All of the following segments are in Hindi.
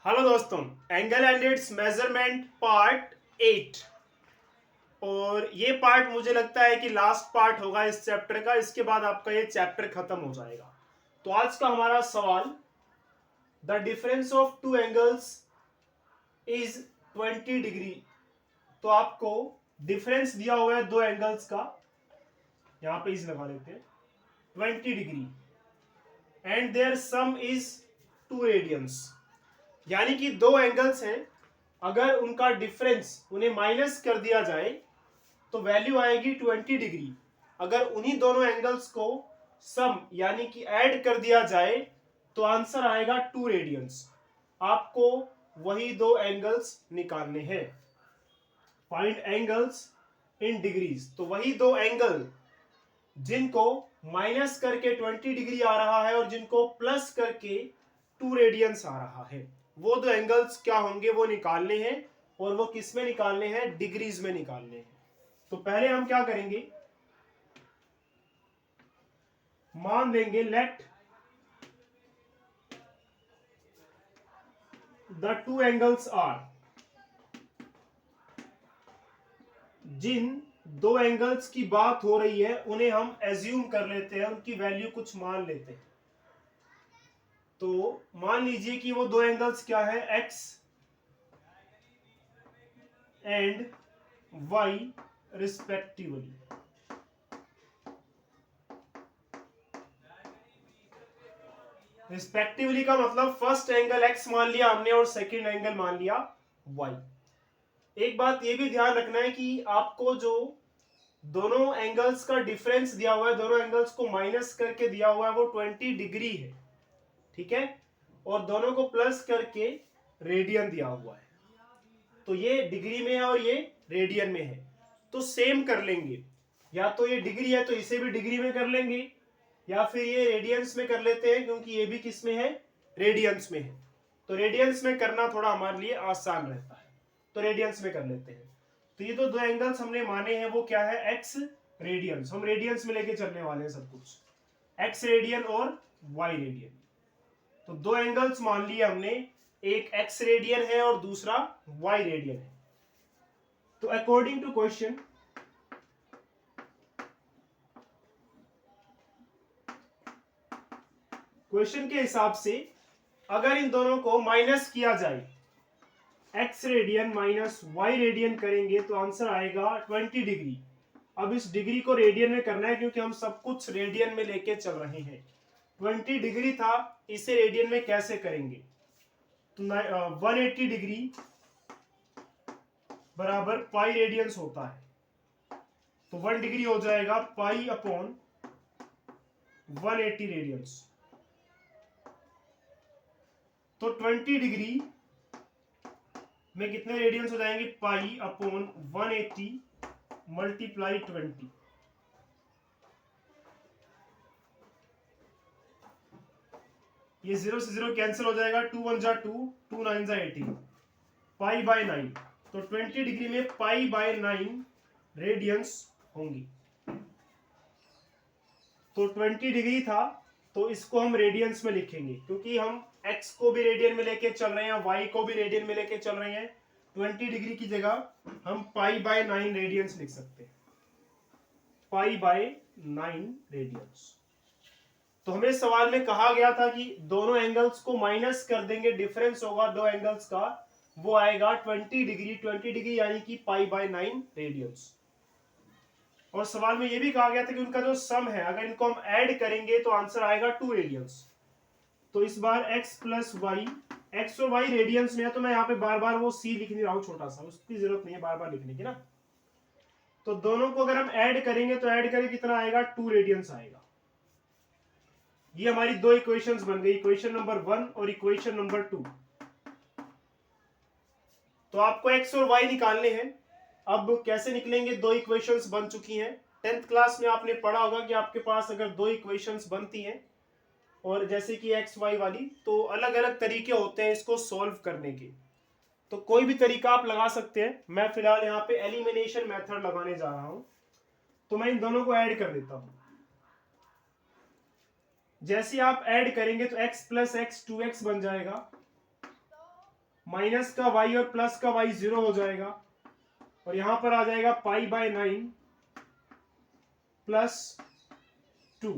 हेलो दोस्तों, angle and it's measurement part 8। और ये पार्ट मुझे लगता है कि लास्ट पार्ट होगा इस चैप्टर का। इसके बाद आपका ये चैप्टर खत्म हो जाएगा। तो आज का हमारा सवाल, the difference of two angles is 20 degree. तो आपको डिफरेंस दिया हुआ है दो एंगल्स का, यहां पे इस लगा लेते हैं 20 degree, and their sum is 2 radians. यानी कि दो एंगल्स हैं, अगर उनका डिफरेंस उन्हें माइनस कर दिया जाए तो वैल्यू आएगी 20 डिग्री। अगर उन्हीं दोनों एंगल्स को सम यानी कि ऐड कर दिया जाए तो आंसर आएगा 2 रेडियंस। आपको वही दो एंगल्स निकालने हैं। Find angles in degrees. तो वही दो एंगल जिनको माइनस करके 20 डिग्री आ रहा है और जिनको प्लस करके 2 रेडियंस आ रहा है, वो दो एंगल्स क्या होंगे वो निकालने हैं। और वो किस में निकालने हैं? डिग्रीज में निकालने हैं। तो पहले हम क्या करेंगे, मान लेंगे let the two angles are. जिन दो एंगल्स की बात हो रही है उन्हें हम एज्यूम कर लेते हैं, उनकी वैल्यू कुछ मान लेते हैं। तो मान लीजिए कि वो दो एंगल्स क्या है, x and y respectively. Respectively का मतलब फर्स्ट एंगल एक्स मान लिया हमने और सेकंड एंगल मान लिया वाई। एक बात ये भी ध्यान रखना है कि आपको जो दोनों एंगल्स का डिफरेंस दिया हुआ है, दोनों एंगल्स को माइनस करके दिया हुआ है, वो 20 डिग्री है, ठीक है। और दोनों को प्लस करके रेडियन दिया हुआ है। तो ये डिग्री में है और ये रेडियन में है। तो सेम कर लेंगे, या तो ये डिग्री है तो इसे भी डिग्री में कर लेंगे, या फिर ये रेडियंस में कर लेते हैं क्योंकि ये भी किस में है? रेडियंस में है। तो रेडियंस में करना थोड़ा हमारे लिए आसान रहता है, तो रेडियंस में कर लेते हैं। तो ये तो दो एंगल्स हमने माने हैं, वो क्या है? X radiance. हम रेडियंस में लेके चलने वाले हैं सब कुछ, एक्स रेडियन और वाई रेडियन। तो दो एंगल्स मान लिए हमने, एक एक्स रेडियन है और दूसरा वाई रेडियन है। तो अकॉर्डिंग टू क्वेश्चन, क्वेश्चन के हिसाब से अगर इन दोनों को माइनस किया जाए, x radian minus y radian करेंगे तो आंसर आएगा 20 डिग्री। अब इस डिग्री को रेडियन में करना है क्योंकि हम सब कुछ रेडियन में लेके चल रहे हैं। 20 डिग्री था, इसे रेडियन में कैसे करेंगे? तो 180 डिग्री बराबर पाई रेडियंस होता है। तो 1 डिग्री हो जाएगा पाई अपॉन 180 रेडियंस। तो 20 डिग्री में कितने रेडियंस हो जाएंगे? Pi upon 180 multiply 20। ये 0 से 0 कैंसिल हो जाएगा, 2 1 जा 2, 2 9 जा 18, पाई बाय 9। तो 20 डिग्री में पाई बाय 9 रेडियंस होंगी। तो 20 डिग्री था तो इसको हम रेडियंस में लिखेंगे क्योंकि हम x को भी रेडियन में लेके चल रहे हैं, y को भी रेडियन में लेके चल रहे हैं। 20 डिग्री की जगह हम पाई बाय 9 रेडियंस लिख सकते हैं, पाई बाय 9 रेडियंस। तो हमें सवाल में कहा गया था कि दोनों एंगल्स को माइनस कर देंगे, डिफरेंस होगा दो एंगल्स का, वो आएगा 20 डिग्री। 20 डिग्री यानी कि पाई बाय 9 रेडियंस। और सवाल में यह भी कहा गया था कि उनका जो सम है, अगर इनको हम ऐड करेंगे तो आंसर आएगा 2 रेडियंस। तो इस बार x प्लस वाई, एक्स और वाई रेडियंस में है तो मैं यहाँ पे बार बार वो c लिख नहीं रहा हूं, छोटा सा, उसकी जरूरत नहीं है बार बार लिखने की ना। तो दोनों को अगर हम ऐड करेंगे तो ऐड करें कितना आएगा? 2 रेडियंस आएगा। ये हमारी दो इक्वेशंस बन गई, इक्वेशन नंबर 1 और इक्वेशन नंबर 2। तो आपको x और y निकालने हैं। अब कैसे निकलेंगे? दो इक्वेशंस बन चुकी हैं। 10th क्लास में आपने पढ़ा होगा कि आपके पास अगर दो इक्वेशंस बनती हैं और जैसे कि एक्स वाई वाली, तो अलग अलग तरीके होते हैं इसको सॉल्व करने के। तो कोई भी तरीका आप लगा सकते हैं। मैं फिलहाल यहाँ पे एलिमिनेशन मेथड लगाने जा रहा हूं। तो मैं इन दोनों को ऐड कर देता हूं। जैसे आप ऐड करेंगे तो x प्लस एक्स 2x बन जाएगा, माइनस का y और प्लस का y 0 हो जाएगा, और यहां पर आ जाएगा पाई बाय 9 प्लस 2।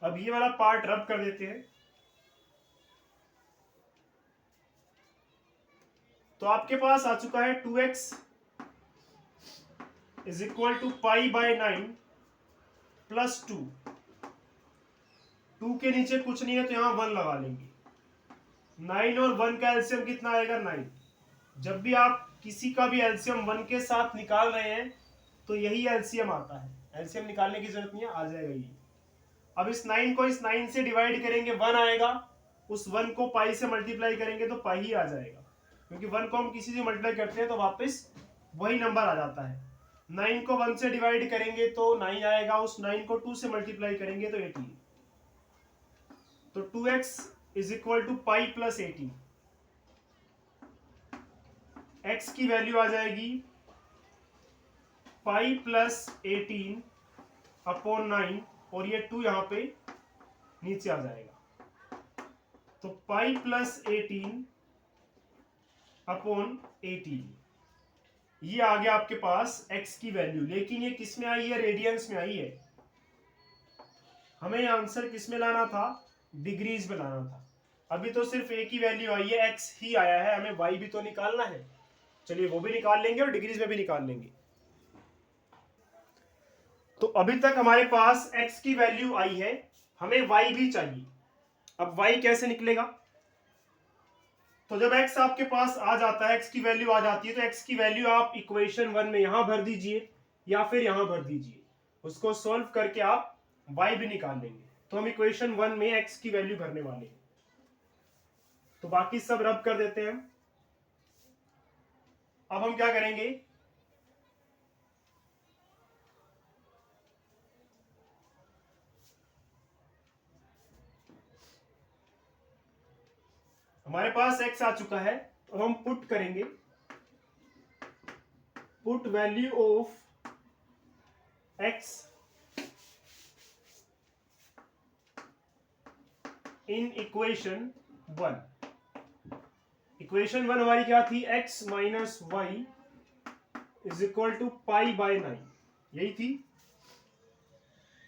अब ये वाला पार्ट रब कर देते हैं, तो आपके पास आ चुका है 2x is equal to pi by 9 plus 2। 2 के नीचे कुछ नहीं है तो यहां 1 लगा लेंगे। 9 और 1 का एलसीएम कितना आएगा? 9। जब भी आप किसी का भी एलसीएम 1 के साथ निकाल रहे हैं तो यही एलसीएम आता है, एलसीएम निकालने की जरूरत नहीं है, आ जाएगा ये। अब इस 9 को इस 9 से डिवाइड करेंगे, 1 आएगा, उस 1 को पाई से मल्टीप्लाई करेंगे तो पाई ही आ जाएगा, क्योंकि 1 को हम किसी से मल्टीप्लाई करते हैं तो वापस वही नंबर आ जाता है। 9 को 1 से डिवाइड करेंगे तो 9 आएगा, उस 9 को 2 से मल्टीप्लाई करेंगे तो 18। तो 2x is equal to pi plus 18। x की वैल्यू आ जाएगी पाई प्लस 18 अपॉन 9, और ये 2 यहां पे नीचे आ जाएगा, तो पाई प्लस 18 अपॉन 18, ये आ गया आपके पास x की वैल्यू। लेकिन ये किस में आई है? रेडियंस में आई है। हमें आंसर किस में लाना था? डिग्रीज में लाना था। अभी तो सिर्फ a की वैल्यू आई है, x ही आया है, हमें y भी तो निकालना है। चलिए वो भी निकाल लेंगे और डिग्रीज में भी निकाल लेंगे। तो अभी तक हमारे पास x की वैल्यू आई है, हमें y भी चाहिए। अब y कैसे निकलेगा? तो जब x आपके पास आ जाता है, x की वैल्यू आ जाती है, तो x की वैल्यू आप इक्वेशन 1 में यहां भर दीजिए या फिर यहां भर दीजिए। उसको सॉल्व करके आप y भी निकाल लेंगे। तो हम इक्वेशन 1 में x की वैल्यू भरने वाले हैं, तो बाकी सब रब कर देते हैं। अब हम क्या करेंगे? हमारे पास x आ चुका है, तो हम पुट करेंगे, put value of x in equation 1। Equation 1 हमारी क्या थी? x minus y is equal to pi by 9, यही थी।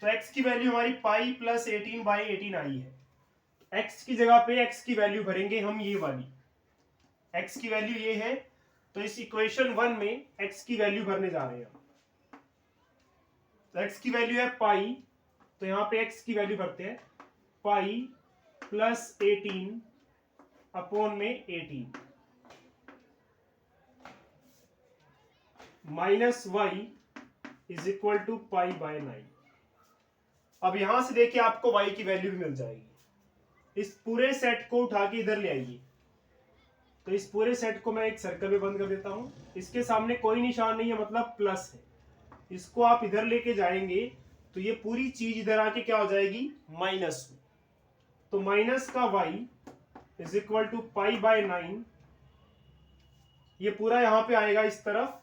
तो x की वैल्यू हमारी पाई प्लस 18 बाई 18 आई है। x की जगह पे x की वैल्यू भरेंगे हम, ये वाली x की वैल्यू ये है, तो इस इक्वेशन 1 में x की वैल्यू भरने जा रहे हैं हम। तो x की वैल्यू है पाई, तो यहां पे x की वैल्यू भरते हैं, पाई प्लस 18 अपॉन में 18 minus y is equal to pi by 9। अब यहां से देखिए आपको y की वैल्यू भी मिल जाएगी। इस पूरे सेट को उठा के इधर ले आइए, तो इस पूरे सेट को मैं एक सर्कल में बंद कर देता हूं। इसके सामने कोई निशान नहीं है, मतलब प्लस है। इसको आप इधर लेके जाएंगे तो ये पूरी चीज इधर आके क्या हो जाएगी? माइनस में। तो माइनस का y is equal to pi by 9, ये पूरा यहां पे आएगा इस तरफ,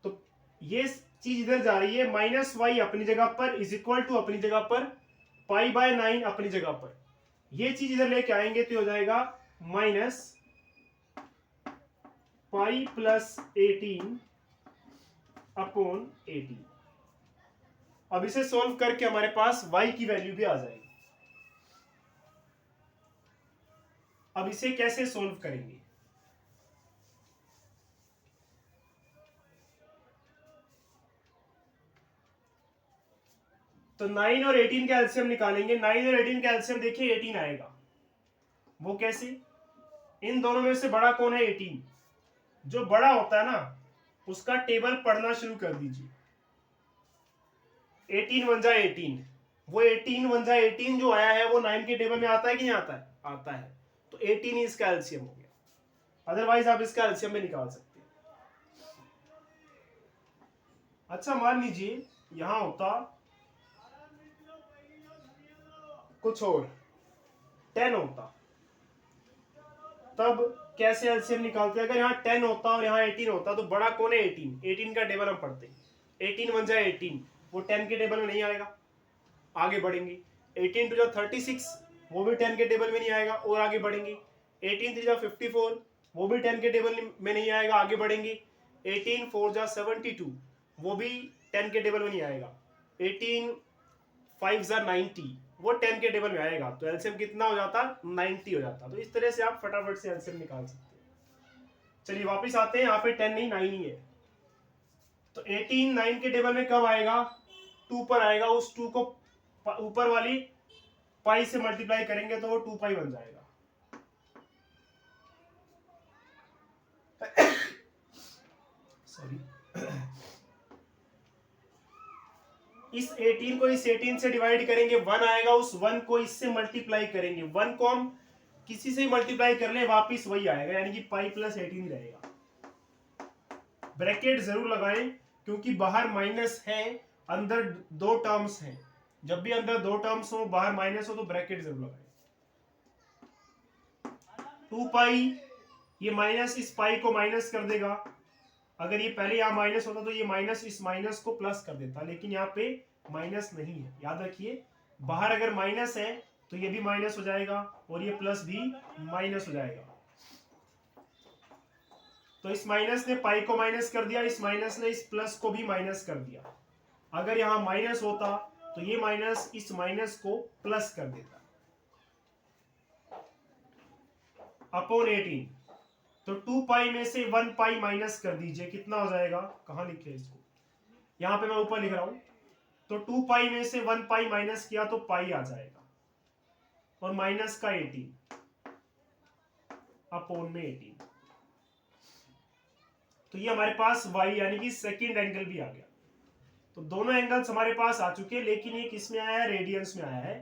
तो ये चीज इधर जा रही है, माइनस वाई अपनी जगह पर इज इक्वल टू अपनी जगह पर, पाई बाय 9 अपनी जगह पर। ये चीज इधर लेके आएंगे तो हो जाएगा माइनस पाई प्लस 18 अपॉन 18। अब इसे सोल्व करके हमारे पास y की वैल्यू भी आ जाएगी। अब इसे कैसे सोल्व करेंगे? तो 9 और 18 का एलसीएम निकालेंगे। 9 और 18 का एलसीएम देखिए 18 आएगा। वो कैसे? इन दोनों में से बड़ा कौन है? 18। जो बड़ा होता है ना, उसका टेबल पढ़ना शुरू कर दीजिए। 18 वन जा 18, वो 18 वन जा 18 जो आया है वो 9 के टेबल में आता है कि नहीं आता है? आता है। तो 18 इसका एलसीएम हो गया। अदरवाइज आप इसका एलसीएम भी निकाल सकते हैं। अच्छा मान लीजिए यहां होता कुछ और, 10 होता, तब कैसे एलसीएम निकालते? अगर यहाँ 10 होता और यहाँ 18 होता तो बड़ा कौन है? 18। 18 का टेबल हम पढ़ते, 18 वन जाए 18, वो 10 के टेबल में नहीं आएगा, आगे बढ़ेंगे। 18 टू जो 36, वो भी 10 के टेबल में नहीं आएगा, और आगे बढ़ेंगे। 18 3 जा 54, वो भी 10 के टेबल में नहीं आएगा, आगे बढ़ेंगे। 18 4 जा 72, वो भी 10 के टेबल में नहीं आएगा। 18 5 जा 90, वो 10 के टेबल में आएगा। तो एलसीएम कितना हो जाता, 90 हो जाता। तो इस तरह से आप फटाफट से एलसीएम निकाल सकते हैं। चलिए वापस आते हैं, यहाँ पे 10 नहीं 9 ही है। तो 18 9 के टेबल में कब आएगा, 2 पर आएगा। उस 2 को ऊपर वाली पाई से मल्टीप्लाई करेंगे तो वो 2 पाई बन जाएगा। सॉरी, इस 18 को इस 18 से डिवाइड करेंगे, 1 आएगा। उस 1 को इससे मल्टीप्लाई करेंगे, 1 को हम किसी से मल्टीप्लाई कर ले वापिस वही आएगा, यानी कि पाई प्लस 18 रहेगा। ब्रैकेट जरूर लगाएं, क्योंकि बाहर माइनस है, अंदर दो टर्म्स हैं। जब भी अंदर दो टर्म्स हो, बाहर माइनस हो, तो ब्रैकेट जरूर लगाएं। 2 पाई, ये माइनस इस पाई को माइनस कर देगा। अगर ये पहले यहाँ माइनस होता तो ये माइनस इस माइनस को प्लस कर देता, लेकिन यहाँ पे माइनस नहीं है। याद रखिए, बाहर अगर माइनस है तो ये भी माइनस हो जाएगा और ये प्लस भी माइनस हो जाएगा। तो इस माइनस ने पाई को माइनस कर दिया, इस माइनस ने इस प्लस को भी माइनस कर दिया। अगर यहाँ माइनस होता तो ये माइनस इस माइनस को प्लस कर देता। अपॉन 18, तो 2 पाई में से 1 पाई माइनस कर दीजिए, कितना हो जाएगा, कहां लिखे इसको, यहां पे मैं ऊपर लिख रहा हूं। तो 2 पाई में से 1 पाई माइनस किया तो पाई आ जाएगा, और माइनस का 18 अपॉन में 18। तो ये हमारे पास y यानी कि सेकंड एंगल भी आ गया। तो दोनों एंगल्स हमारे पास आ चुके हैं, लेकिन ये किस में आया है, रेडियंस में आया है।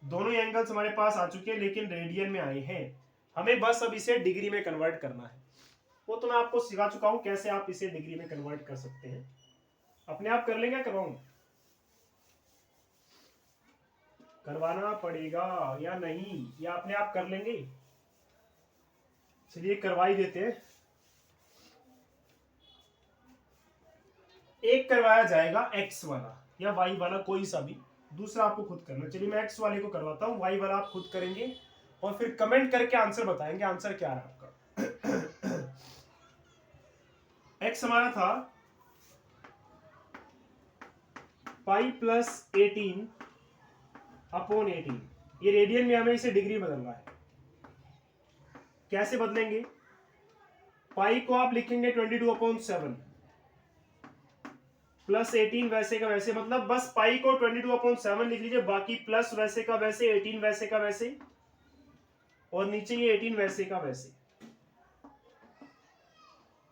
दोनों एंगल्स हमारे पास आ चुके हैं, लेकिन रेडियन में आए हैं। हमें बस अब इसे डिग्री में कन्वर्ट करना है। वो तो मैं आपको सिखा चुका हूं कैसे आप इसे डिग्री में कन्वर्ट कर सकते हैं। अपने आप कर लेंगे, करवाऊं, करवाना पड़ेगा या नहीं, या अपने आप कर लेंगे। चलिए करवा ही देते हैं। एक करवाया जाएगा x वाला या y वाला, कोई सा भी, दूसरा आपको खुद करना। चलिए मैं x वाले को करवाता हूं, y वाला आप खुद करेंगे और फिर कमेंट करके आंसर बताएंगे, आंसर क्या रहा आपका। x हमारा था पाई प्लस 18 अपॉन 18। ये रेडियन में हमें इसे डिग्री बदलना है। कैसे बदलेंगे, पाई को आप लिखेंगे 22/7 प्लस 18 वैसे का वैसे, मतलब बस पाई को 22/7 लिख लीजिए, बाकी प्लस वैसे का वैसे, 18 वैसे का वैसे, और नीचे ये 18 वैसे का वैसे।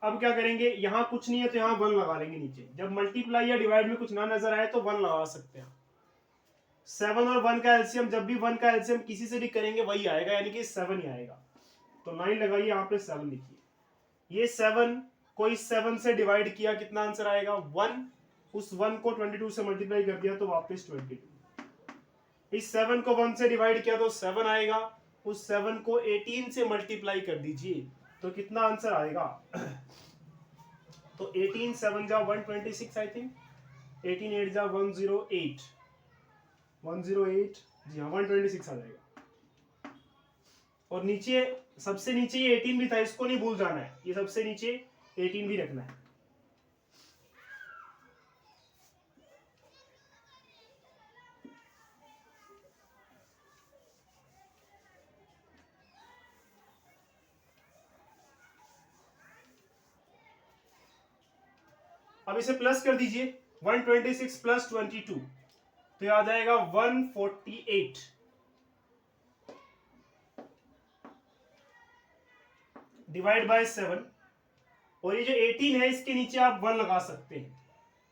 अब क्या करेंगे, यहां कुछ नहीं है तो यहां 1 लगा लेंगे नीचे। जब मल्टीप्लाई या डिवाइड में कुछ ना नजर आए तो 1 लगा सकते हैं। 7 और 1 का एलसीएम, जब भी 1 का एलसीएम किसी से भी करेंगे वही आएगा, यानी कि 7 ही आएगा। तो 9 लगाइए, यहाँ पे 7 लिखिए। ये 7 को इस 7 से डिवाइड किया, कितना आंसर आएगा, 1। उस 1 को 22 से मल्टीप्लाई कर दिया तो वापस 22। इस 7 को 1 से डिवाइड किया तो 7 आएगा। उस 7 को 18 से मल्टीप्लाई कर दीजिए तो कितना आंसर आएगा। तो 18 7 जा 126, आई थिंक 18 8 जा 108, 108, जी हाँ 126 आ जाएगा। और नीचे सबसे नीचे ये 18 भी था, इसको नहीं भूल जाना है, ये सबसे नीचे 18 भी रखना है। अब इसे प्लस कर दीजिए, 126 प्लस 22 तो ये आ जाएगा 148 डिवाइड बाय 7। और ये जो 18 है इसके नीचे आप 1 लगा सकते हैं,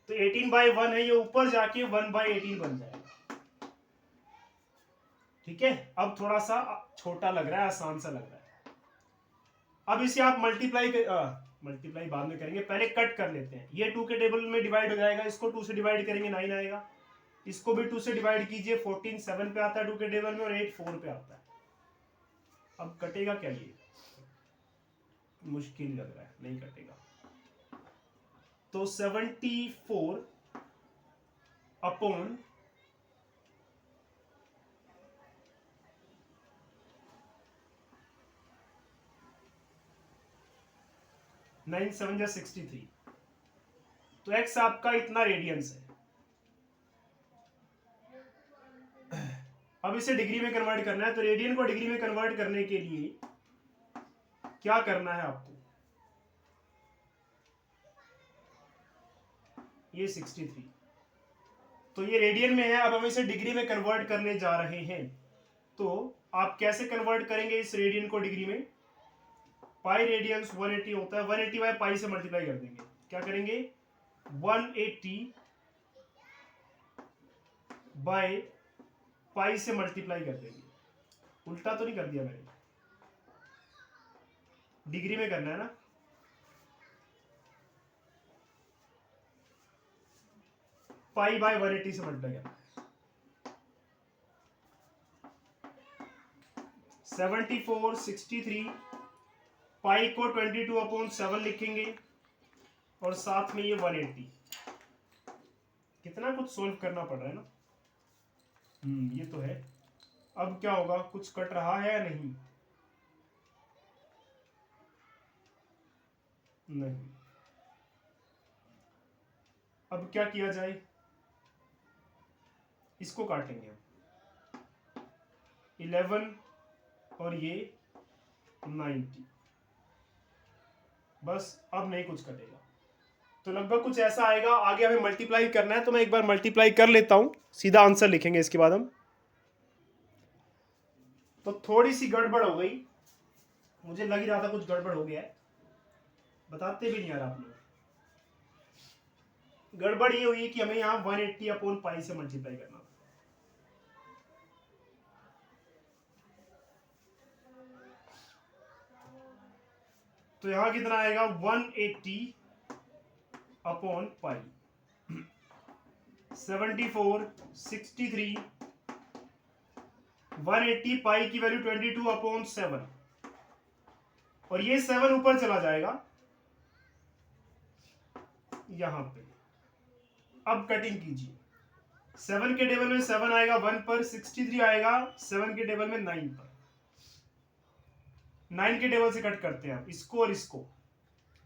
तो 18/1 है, ये ऊपर जाके 1/18 बन जाएगा। ठीक है, अब थोड़ा सा छोटा लग रहा है, आसान सा लग रहा है। अब इसे आप मल्टीप्लाई बाद में करेंगे, पहले कट कर लेते हैं। ये 2 के टेबल में डिवाइड हो जाएगा, इसको 2 से डिवाइड करेंगे 9 आएगा। इसको भी 2 से डिवाइड कीजिए, 14 7 पे आता है 2 के टेबल में, और 8 4 पे आता है। अब कटेगा क्या, ये मुश्किल लग रहा है, नहीं कटेगा। तो 74 अपॉन 9 7 जा 63, तो x आपका इतना रेडियंस है। अब इसे डिग्री में कन्वर्ट करना है, तो रेडियन को डिग्री में कन्वर्ट करने के लिए क्या करना है आपको, ये 63, तो ये रेडियन में है। अब हम इसे डिग्री में कन्वर्ट करने जा रहे हैं, तो आप कैसे कन्वर्ट करेंगे इस रेडियन को डिग्री में, पाई रेडियंस 180 होता है, 180 बाय पाई से मल्टीप्लाई कर देंगे। क्या करेंगे, 180 बाय पाई से मल्टीप्लाई कर देंगे। उल्टा तो नहीं कर दिया मैंने, डिग्री में करना है ना। पाई बाय 180 से मल्टीप्लाई करना है। 74 63, पाई को 22/7 लिखेंगे और साथ में ये 180। कितना कुछ सोल्व करना पड़ रहा है ना। ये तो है। अब क्या होगा, कुछ कट रहा है या नहीं, नहीं। अब क्या किया जाए, इसको काटेंगे हम, 11 और ये 90, बस अब नहीं कुछ कटेगा। तो लगभग कुछ ऐसा आएगा। आगे हमें मल्टीप्लाई करना है, तो मैं एक बार मल्टीप्लाई कर लेता हूं, सीधा आंसर लिखेंगे इसके बाद हम। तो थोड़ी सी गड़बड़ हो गई, मुझे लग ही रहा था कुछ गड़बड़ हो गया है, बताते भी नहीं यार आप लोग। गड़बड़ ये हुई कि हमें यहाँ 180/पाई से मल्टीप्लाई करना था। तो यहां कितना आएगा, 180/पाई। 74 63, 180 पाई की वैल्यू 22/7, और ये 7 ऊपर चला जाएगा यहां पे। अब कटिंग कीजिए, 7 के टेबल में 7 आएगा 1 पर, 63 आएगा 7 के टेबल में 9 पर। 9 के टेबल से कट करते हैं आप इसको और इसको।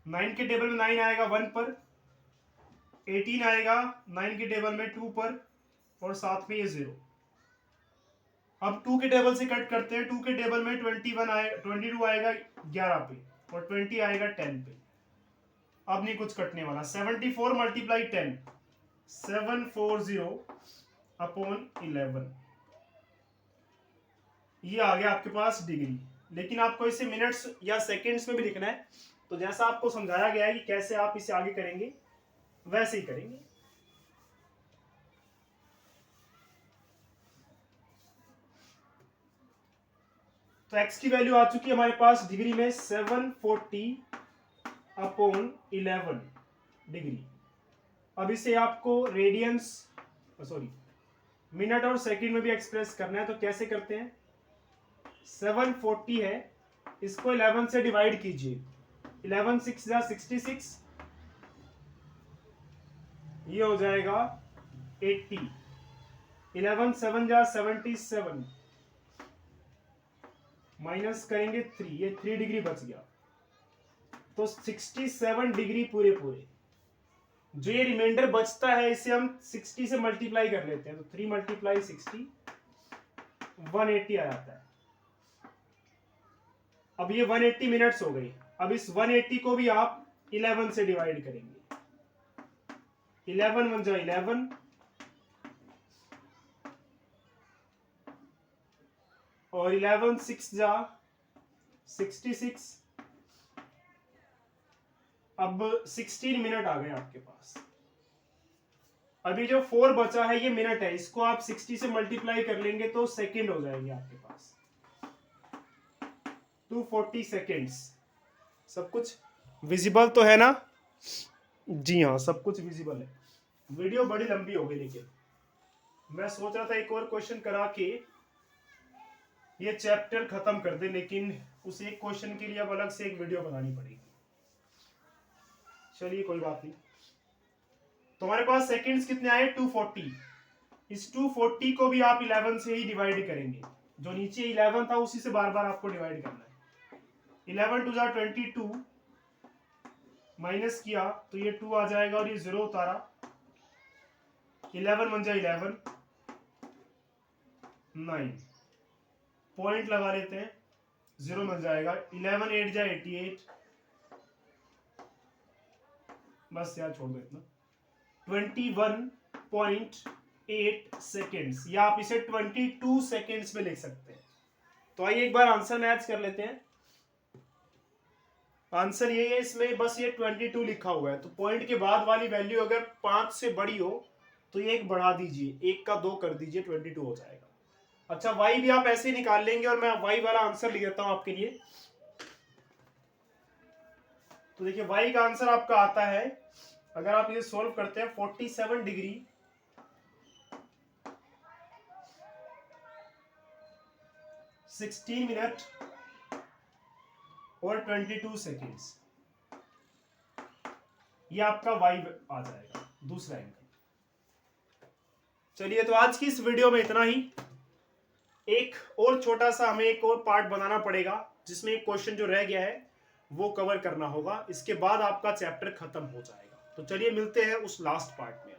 9 के टेबल में 9 आएगा 1 पर, 18 आएगा 9 के टेबल में 2 पर, और साथ में ये 0। अब 2 के टेबल से कट करते हैं, 2 के टेबल में 22 आएगा 11 पे, और 20 आएगा 10 पे। अब नहीं कुछ कटने वाला। 74 मल्टीप्लाई 10, 740/11, ये आ गया आपके पास डिग्री। लेकिन आपको इसे मिनट्स या सेकंड्स में भी लिखना है, तो जैसा आपको समझाया गया है कि कैसे आप इसे आगे करेंगे वैसे ही करेंगे। तो x की वैल्यू आ चुकी है हमारे पास डिग्री में 740/11 डिग्री। अब इसे आपको रेडियंस मिनट और सेकंड में भी एक्सप्रेस करना है, तो कैसे करते हैं, 740 है, इसको 11 से डिवाइड कीजिए, 11 6 जा 66, ये हो जाएगा 80, 11 7 जा 77, माइनस करेंगे 3, ये 3 डिग्री बच गया, तो 67 डिग्री पूरे पूरे। जो ये रिमाइंडर बचता है इसे हम 60 से मल्टीप्लाई कर लेते हैं, तो 3 × 60 180 आ जाता है। अब ये 180 मिनट्स हो गई। अब इस 180 को भी आप 11 से डिवाइड करेंगे, 11 1 जा 11, और 11 6 जा 66। अब 16 मिनट आ गए आपके पास। अभी जो 4 बचा है ये मिनट है, इसको आप 60 से मल्टीप्लाई कर लेंगे तो सेकंड हो जाएंगे आपके पास, 240 सेकेंड्स। सब कुछ विजिबल तो है ना? जी हाँ, सब कुछ विजिबल है। वीडियो बड़ी लंबी हो गई, लेकिन मैं सोच रहा था एक और क्वेश्चन करा के ये चैप्टर खत्म कर दे, लेकिन उस एक क्वेश्चन के लिए अब अलग से एक वीडियो बनानी पड़ेगी। चलिए कोई बात नहीं। तो हमारे पास सेकंड्स कितने आए, 240। इस 240 को भी आप 11 से ही डिवाइड करेंगे, जो नीचे 11 था उसी से बार बार आपको डिवाइड करना है। 11 2 जा 22, माइनस किया तो ये 2 आ जाएगा और ये 0 उतारा, 11 बन जाए 11, 9 पॉइंट लगा लेते हैं, 0 मिल जाएगा, 11 8 जाए 88, बस यार छोड़ दो इतना, 21.8 सेकेंड्स, या आप इसे 22 सेकेंड्स में लिख सकते हैं। तो आइए एक बार आंसर मैच कर लेते हैं। आंसर ये है, इसमें बस ये 22 लिखा हुआ है, तो पॉइंट के बाद वाली वैल्यू अगर 5 से बड़ी हो तो ये एक बढ़ा दीजिए, 1 का 2 कर दीजिए, 22 हो जाएगा। अच्छा y भी आप ऐसे ही निकाल लेंगे और मैं y वाला आंसर लिख देता हूं आपके लिए। तो देखिए y का आंसर आपका आता है, अगर आप इसे सॉल्व करते हैं, 47 डिग्री 16 मिनट और 22 सेकेंड्स, ये आपका y आ जाएगा, दूसरा एंगल। चलिए तो आज की इस वीडियो में इतना ही। एक और छोटा सा हमें एक और पार्ट बनाना पड़ेगा जिसमें एक क्वेश्चन जो रह गया है वो कवर करना होगा, इसके बाद आपका चैप्टर खत्म हो जाएगा। तो चलिए मिलते हैं उस लास्ट पार्ट में।